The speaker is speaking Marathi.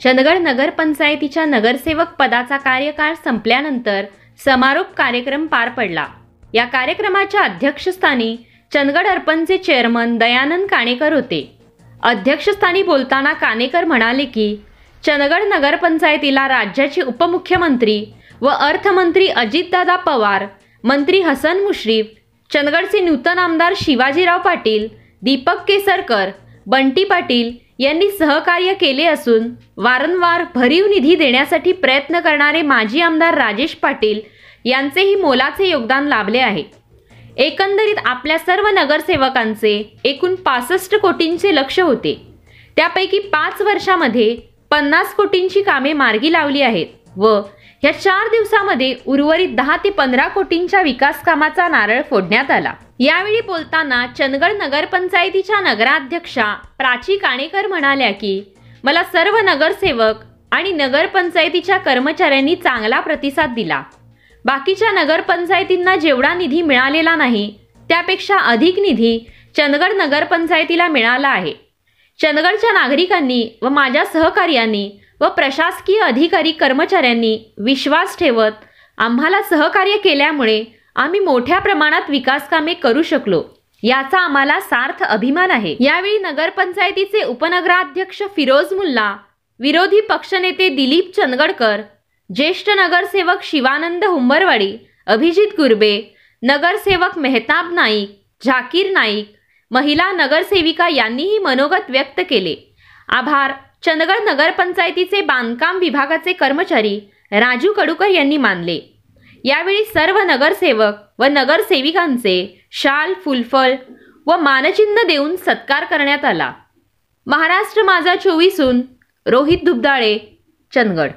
चंदगड नगरपंचायतीच्या नगरसेवक पदाचा कार्यकाळ संपल्यानंतर समारोप कार्यक्रम पार पडला। या कार्यक्रमाच्या अध्यक्षस्थानी चंदगड अर्पणचे चेअरमन दयानंद काणेकर होते। अध्यक्षस्थानी बोलताना काणेकर म्हणाले की चंदगड नगरपंचायतीला राज्याचे उपमुख्यमंत्री व अर्थमंत्री अजितदादा पवार, मंत्री हसन मुश्रीफ, चंदगडचे नूतन आमदार शिवाजीराव पाटील, दीपक केसरकर, बंटी पाटील यांनी सहकार्य केले असून वारंवार भरीव निधी देण्यासाठी प्रयत्न करणारे माजी आमदार राजेश पाटील यांचेही मोलाचे योगदान लाभले आहे। एकंदरीत आपल्या सर्व नगरसेवकांचे एकूण 65 कोटींचे लक्ष्य होते। त्यापैकी 5 वर्षामध्ये 50 कोटींची कामे मार्गी लावली आहेत व या 4 दिवसामध्ये उर्वरित 10 ते 15 कोटींच्या विकास कामाचा नारळ फोडण्यात आला। यावेळी बोलताना चंदगड नगरपंचायतीच्या नगराध्यक्षा प्राची काणेकर म्हणाल्या की मला सर्व नगरसेवक आणि नगरपंचायतीच्या कर्मचाऱ्यांनी चांगला प्रतिसाद दिला। बाकीच्या नगरपंचायतींना जेवढा निधी मिळालेला नाही त्यापेक्षा अधिक निधी चंदगड नगरपंचायतीला मिळाला आहे। चंदगडच्या नागरिकांनी व माझ्या सहकार्यांनी व प्रशासकीय अधिकारी कर्मचाऱ्यांनी विश्वास ठेवत आम्हाला सहकार्य केल्यामुळे आम्ही मोठ्या प्रमाणात विकास कामे करू शकलो, याचा आम्हाला सार्थ अभिमान आहे। यावेळी नगरपंचायतीचे उपनगराध्यक्ष फिरोज मुल्ला, विरोधी पक्षनेते दिलीप चंदगडकर, ज्येष्ठ नगरसेवक शिवानंद हुंबरवाडी, अभिजित गुरबे, नगरसेवक मेहताब नाईक, झाकीर नाईक, महिला नगरसेविका यांनीही मनोगत व्यक्त केले। आभार चंदगड नगरपंचायतीचे बांधकाम विभागाचे कर्मचारी राजू कडूकर यांनी मानले। यावेळी सर्व नगरसेवक व नगरसेविकांचे शाल, फुलफळ व मानचिन्ह देऊन सत्कार करण्यात आला। महाराष्ट्र माझा 24हून रोहित दुबदाळे, चंदगड।